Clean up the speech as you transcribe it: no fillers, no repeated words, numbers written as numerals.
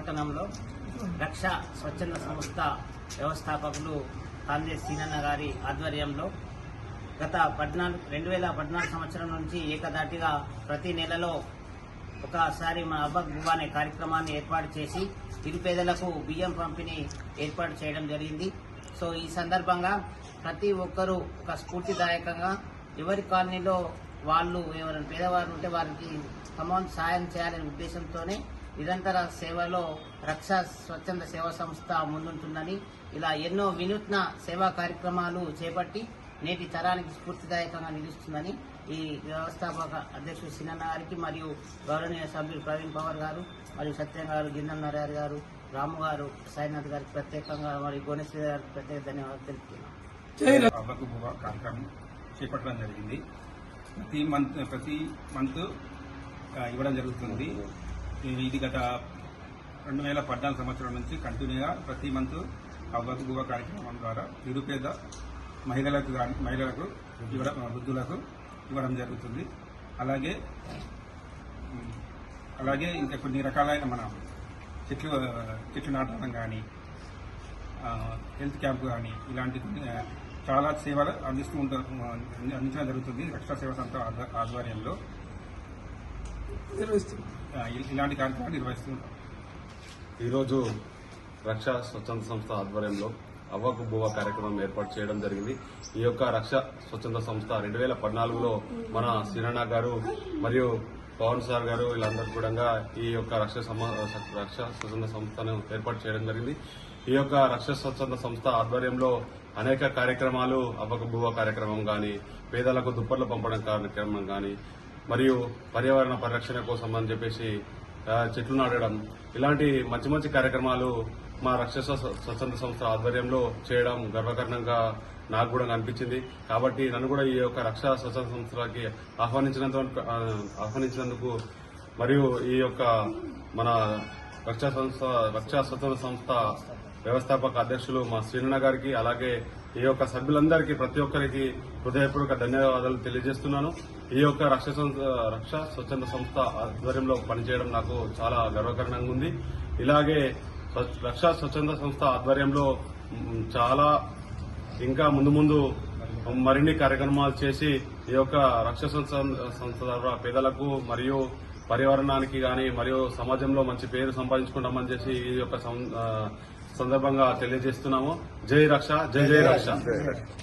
పట్టణంలో రక్ష స్వచ్ఛంద సంస్థ వ్యవస్థాపకులు కాంగ్రెస్ సీనన్న గారి ఆధ్వర్యంలో గత 2014 సంవత్సరం నుంచి ఏకదాటిగా ప్రతి నెలలో ఒకసారి మా అబ్బక్ బువ్వ అనే కార్యక్రమాన్ని ఏర్పాటు చేసి నిరుపేదలకు బియ్యం పంపిణీ ఏర్పాటు చేయడం జరిగింది. సో ఈ సందర్భంగా ప్రతి ఒక్కరూ ఒక స్ఫూర్తిదాయకంగా ఎవరి కాలనీలో వాళ్ళు ఎవరైనా పేదవారు ఉంటే వారికి అమౌంట్ సాయం చేయాలనే ఉద్దేశంతోనే నిరంతర సేవలో రక్షా స్వచ్ఛంద సేవా సంస్థ ముందుంటుందని, ఇలా ఎన్నో వినూత్న సేవా కార్యక్రమాలు చేపట్టి నేటి తరానికి స్ఫూర్తిదాయకంగా నిలుస్తుందని ఈ వ్యవస్థాపక అధ్యక్షుడు సీనన్న గారికి మరియు గౌరవనీయ సభ్యులు ప్రవీణ్ పవర్ గారు మరియు సత్యం గారు, గిందం నరహరి గారు, రాము గారు, సాయినాథ్ గారికి ప్రత్యేకంగా మరియు గోనేశ్వరి గారికి ప్రత్యేక ధన్యవాదాలు తెలుపుతున్నాం. అబ్బక్ బువ్వ కార్యక్రమం చేపట్టడం జరిగింది. ప్రతి మంత్ ఇవ్వడం జరుగుతుంది. ఇది గత 2014 సంవత్సరం నుంచి కంటిన్యూగా ప్రతి మంత్ అబ్బక్ బువ్వ కార్యక్రమం ద్వారా నిరుపేద మహిళలకు ఇవ్వడం, వృద్ధులకు ఇవ్వడం జరుగుతుంది. అలాగే ఇంకా కొన్ని రకాలైన మన చెట్లు నాటడం కానీ, హెల్త్ క్యాంప్ కానీ ఇలాంటి చాలా సేవలు అందించడం జరుగుతుంది. రక్షా సేవా సంస్థ ఆధ్వర్యంలో ఇలాంటి కార్యక్రమాలు నిర్వహిస్తుంటాం. ఈరోజు రక్షా స్వచ్ఛంద సంస్థ ఆధ్వర్యంలో అవ్వకు బువ్వ కార్యక్రమం ఏర్పాటు చేయడం జరిగింది. ఈ యొక్క రక్ష స్వచ్ఛంద సంస్థ 2014లో మన సీనన్న గారు మరియు పవన్ సార్ గారు వీళ్ళందరూ కూడా ఈ యొక్క రక్ష స్వచ్ఛంద సంస్థను ఏర్పాటు చేయడం జరిగింది. ఈ యొక్క రక్ష స్వచ్ఛంద సంస్థ ఆధ్వర్యంలో అనేక కార్యక్రమాలు, అవ్వకు బువ్వ కార్యక్రమం కానీ, పేదలకు దుప్పట్లు పంపడం కార్యక్రమం కానీ, మరియు పర్యావరణ పరిరక్షణ కోసం అని చెప్పేసి చెట్లు నాటడం, ఇలాంటి మంచి మంచి కార్యక్రమాలు మా రక్ష స్వచ్ఛంద సంస్థ ఆధ్వర్యంలో చేయడం గర్వకారణంగా నాకు కూడా అనిపించింది. కాబట్టి నన్ను కూడా ఈ యొక్క రక్షా స్వచ్ఛంద సంస్థలకి ఆహ్వానించినందుకు మరియు ఈ యొక్క మన రక్షా స్వచ్ఛంద సంస్థ వ్యవస్థాపక అధ్యక్షులు మా శ్రీనన్న గారికి, అలాగే ఈ యొక్క సభ్యులందరికీ ప్రతి ఒక్కరికి హృదయపూర్వక ధన్యవాదాలు తెలియజేస్తున్నాను. ఈ యొక్క రక్షా స్వచ్ఛంద సంస్థ ఆధ్వర్యంలో పనిచేయడం నాకు చాలా గర్వకారణంగా ఉంది. ఇలాగే రక్షా స్వచ్ఛంద సంస్థ ఆధ్వర్యంలో చాలా ఇంకా ముందు మరిన్ని కార్యక్రమాలు చేసి ఈ యొక్క రక్షా సంస్థ ద్వారా పేదలకు మరియు పర్యావరణానికి గాని మరియు సమాజంలో మంచి పేరు సంపాదించుకుంటామని చేసి ఈ యొక్క సందర్భంగా తెలియజేస్తున్నాము. జై రక్ష, జై జై రక్ష.